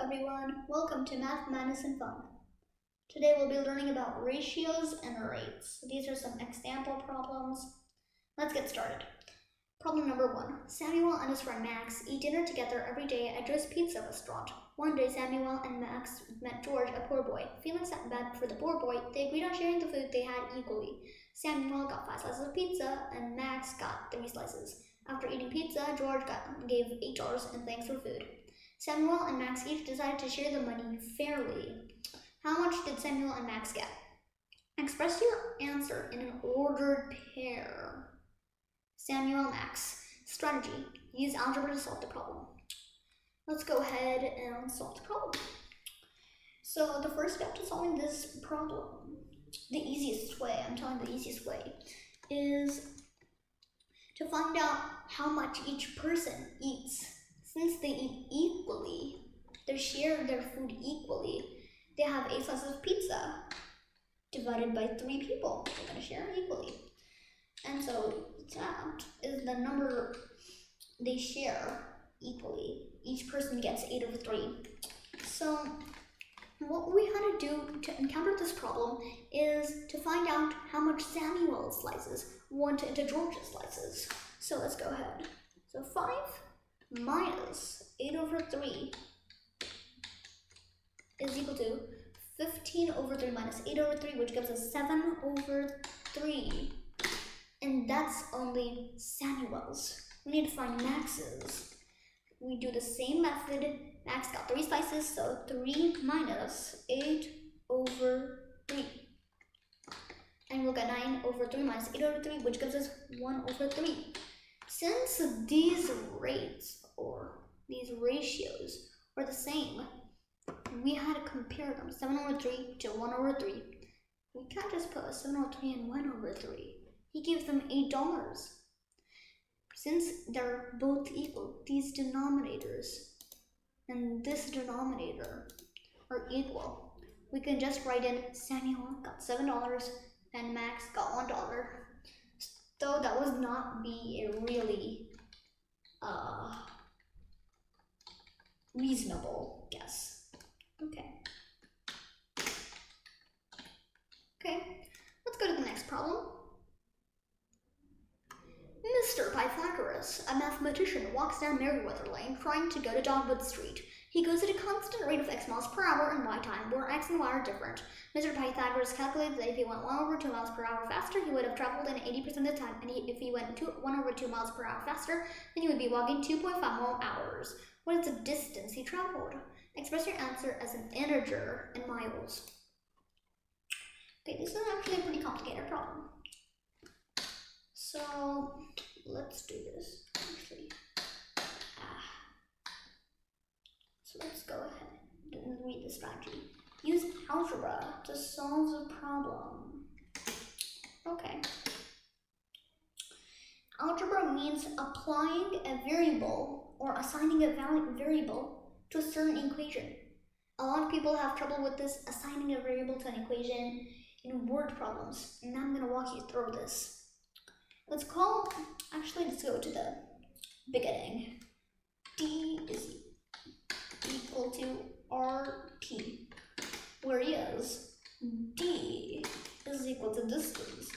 everyone, welcome to Math Madness and Fun. Today we'll be learning about ratios and rates. These are some example problems. Let's get started. Problem number 1. Samuel and his friend Max eat dinner together every day at Joe's Pizza restaurant. One day Samuel and Max met George, a poor boy. Feeling bad for the poor boy, they agreed on sharing the food they had equally. Samuel got 5 slices of pizza and Max got 3 slices. After eating pizza, George gave $8 in thanks for food. Samuel and Max each decided to share the money fairly. How much did Samuel and Max get? Express your answer in an ordered pair. Samuel, Max. Strategy. Use algebra to solve the problem. Let's go ahead and solve the problem. So the first step to solving this problem, the easiest way, is to find out how much each person eats. Since they eat equally, they share their food equally, they have 8 slices of pizza divided by 3 people. They're going to share equally. And so that is the number they share equally. Each person gets 8 over 3. So what we had to do to encounter this problem is to find out how much Samuel's slices went into George's slices. So let's go ahead. So 5 minus 8 over 3 is equal to 15 over 3 minus 8 over 3, which gives us 7 over 3. And that's only Samuel's. We need to find Max's. We do the same method. Max got 3 slices, so 3 minus 8 over 3. And we'll get 9 over 3 minus 8 over 3, which gives us 1 over 3. Since these rates or these ratios are the same, we had to compare them. 7 over 3 to 1 over 3. We can't just put 7 over 3 and 1 over 3. He gives them $8. Since they're both equal, these denominators and this denominator are equal, we can just write in Samuel got $7 and Max got $1. Though that would not be a really reasonable guess. Okay, let's go to the next problem. Mr. Pythagoras, a mathematician, walks down Merriweather Lane trying to go to Dogwood Street. He goes at a constant rate of x miles per hour in y time, where x and y are different. Mr. Pythagoras calculated that if he went 1 over 2 miles per hour faster, he would have traveled in 80% of the time, and if he went 1 over 2 miles per hour faster, then he would be walking 2.5 more hours. What is the distance he traveled? Express your answer as an integer in miles. Okay, this is actually a pretty complicated problem. So let's do this. So let's go ahead and read the strategy. Use algebra to solve the problem. Okay. Algebra means applying a variable or assigning a variable to a certain equation. A lot of people have trouble with this, assigning a variable to an equation in word problems, and I'm going to walk you through this. Let's go to the beginning. D is equal to RT, whereas D is equal to distance,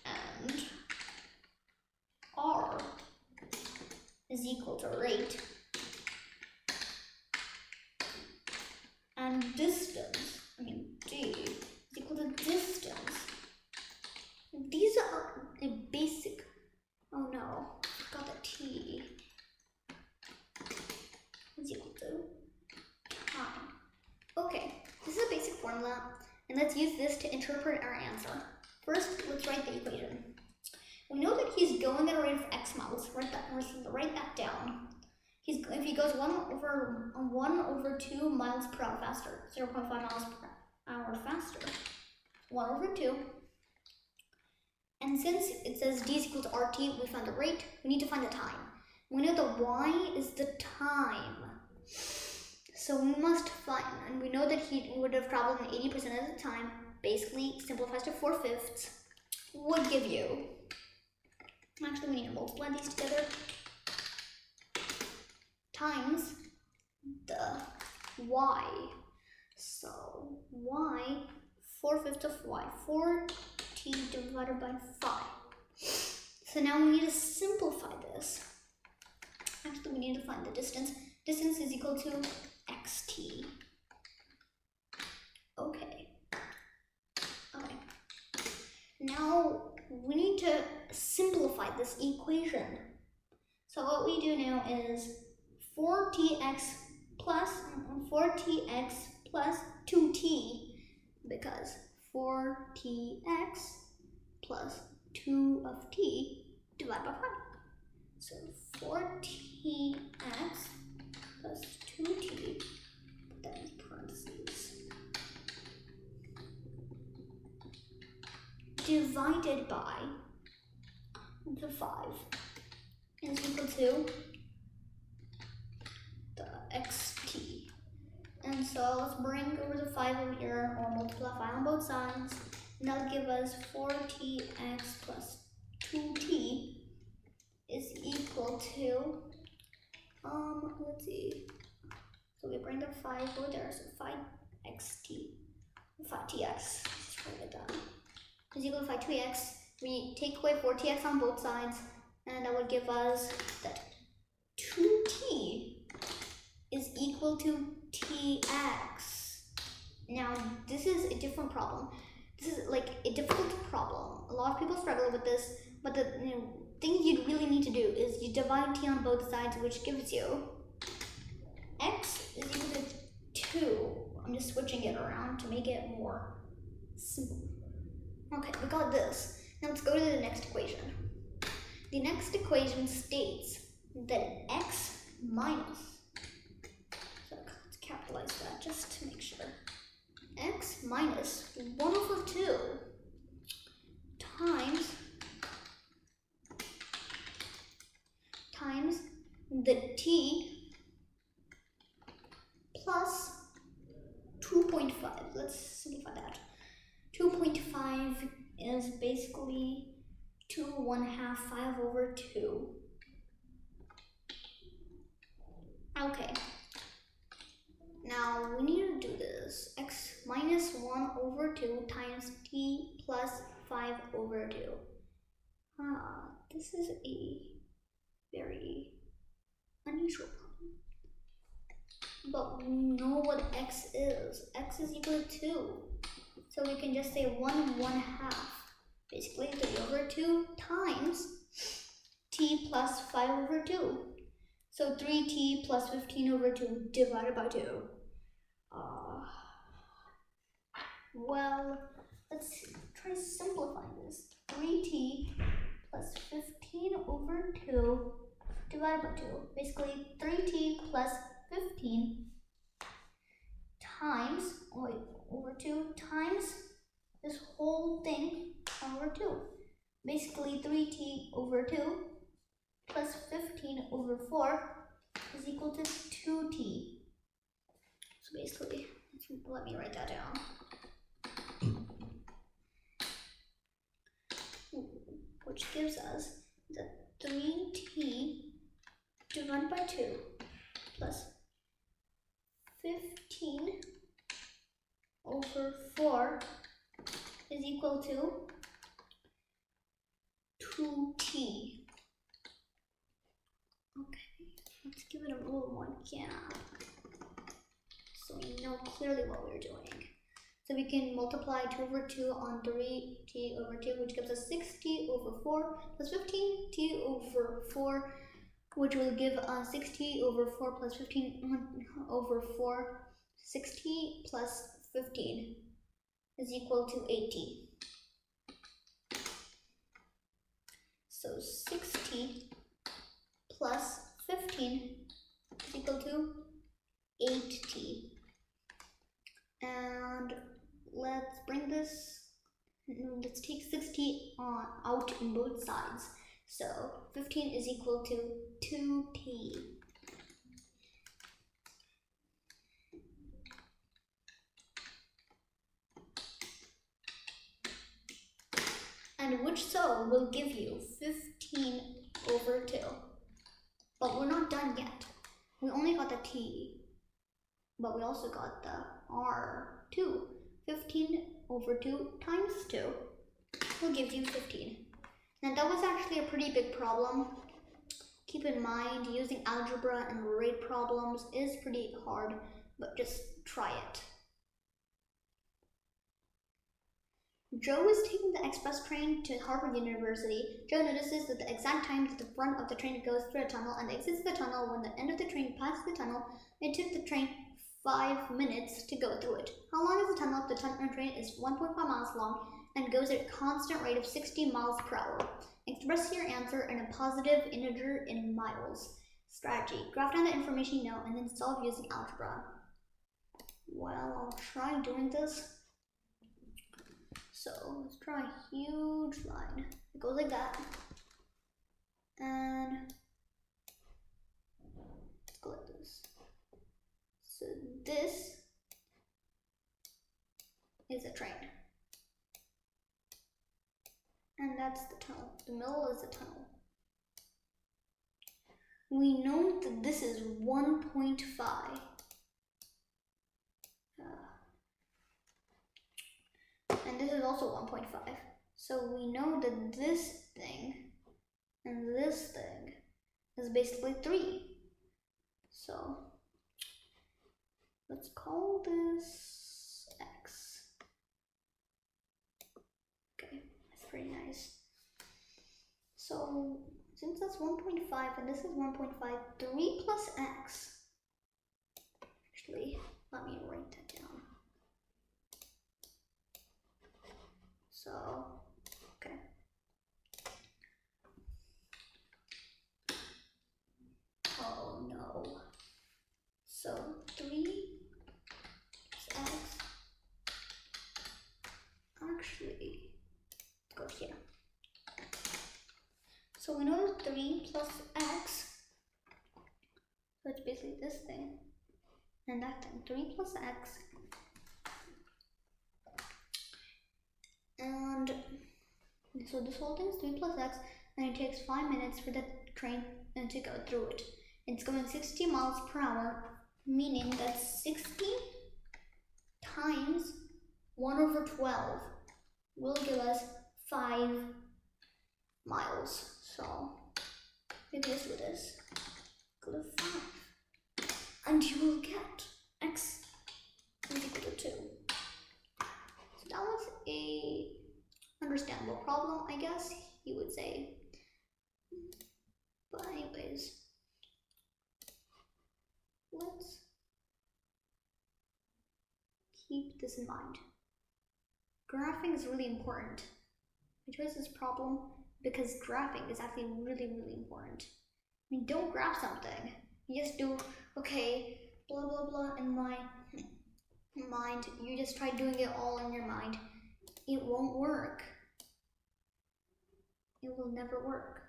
and R is equal to rate, and D is equal to distance. These are a basic, oh no, I forgot the T is equal to time. Okay, this is a basic formula, and let's use this to interpret our answer. First, let's write the equation. We know that he's going at a rate of x miles. Write that down. If he goes 1 over 2 miles per hour faster, 0.5 miles per hour faster, 1 over 2. And since it says D is equal to RT, we found the rate, we need to find the time. We know the Y is the time. So we must find, and we know that he would have traveled in 80% of the time, basically simplifies to 4/5, would give you, actually we need to multiply these together. times the y. So y, 4/5 of y, 4t divided by 5. So now we need to simplify this. Actually, we need to find the distance. Distance is equal to xt. Okay. Okay. Now we need to simplify this equation. So what we do now is 4tx plus 2t, because 4tx plus 2 of t divided by 5. So 4tx plus 2t, put that in parentheses, divided by the 5 is equal to the xt. And so let's bring over the 5 over here, or multiply 5 on both sides, and that'll give us 4tx plus 2t is equal to, let's see, so we bring the 5 over there, so 5tx, just write it down, is equal to 2x. We take away 4tx on both sides, and that would give us that 2t is equal to tx. Now, this is a different problem. This is like a difficult problem. A lot of people struggle with this, but the thing you really need to do is you divide t on both sides, which gives you x is equal to 2. I'm just switching it around to make it more simple. Okay, we got this. Now let's go to the next equation. The next equation states that x minus, so let's capitalize that just to make sure, x minus 1 over 2 times the t plus 2.5. Let's simplify that. 2.5 is basically 2 1/2, 5 over 2. Okay. Now we need to do this. X minus 1 over 2 times t plus 5 over 2. This is a very unusual problem. But we know what x is. X is equal to 2. So we can just say 1 1/2. Basically 3 over 2 times t plus 5 over 2. So 3t plus 15 over 2 divided by 2. Well, let's try simplifying this. 3t plus 15 over 2 divided by 2. Basically 3t plus 15 times, over 2 times this whole thing over 2. Basically 3t over 2 plus 15 over 4 is equal to 2t. So basically, let me write that down. Which gives us the 3t divided by 2 plus 15 over 4 is equal to 2t. Okay, let's give it a little more gap so we know clearly what we're doing. So we can multiply 2 over 2 on 3t over 2, which gives us 6t over 4 plus 15t over 4, which will give us 6t over 4 plus 15 over 4. 6t plus 15 is equal to 8t. So 6t plus 15 is equal to 8t. And let's bring this, let's take 6t out in both sides. So 15 is equal to 2t. And which so will give you 15 over 2. But we're not done yet. We only got the t, but we also got the r too. 15 over 2 times 2 will give you 15. Now that was actually a pretty big problem. Keep in mind, using algebra and rate problems is pretty hard, but just try it. Joe is taking the express train to Harvard University. Joe notices that the exact time that the front of the train goes through a tunnel and exits the tunnel when the end of the train passes the tunnel. It took the train 5 minutes to go through it. How long is the tunnel? The tunnel train is 1.5 miles long and goes at a constant rate of 60 miles per hour. Express your answer in a positive integer in miles. Strategy. Graph down the information you know and then solve using algebra. Well, I'll try doing this. So let's try a huge line. It goes like that. And let's go like this. So this is a train. And that's the tunnel. The middle is the tunnel. We know that this is 1.5. And this is also 1.5. So we know that this thing and this thing is basically 3. So let's call this x. Okay, that's pretty nice. So since that's 1.5 and this is 1.5, 3 plus x. Actually, let me write that down. So, okay. Oh no. So 3 plus x. Actually, let's go here. So we know 3 plus x. So it's basically this thing and that thing. 3 plus x. And so this whole thing is 3 plus x, and it takes 5 minutes for the train to go through it. It's going 60 miles per hour, meaning that 60 times 1 over 12 will give us 5 miles. So we just do this, go to 5, and you will get x is equal to 2. So that was a understandable problem, I guess you would say. But anyways, let's keep this in mind. Graphing is really important. I chose this problem because graphing is actually really important. I mean, don't graph something. You just do, okay, blah blah blah in my mind. You just try doing it all in your mind. It won't work. It will never work.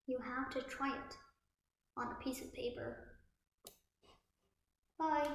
You have to try it on a piece of paper. Bye.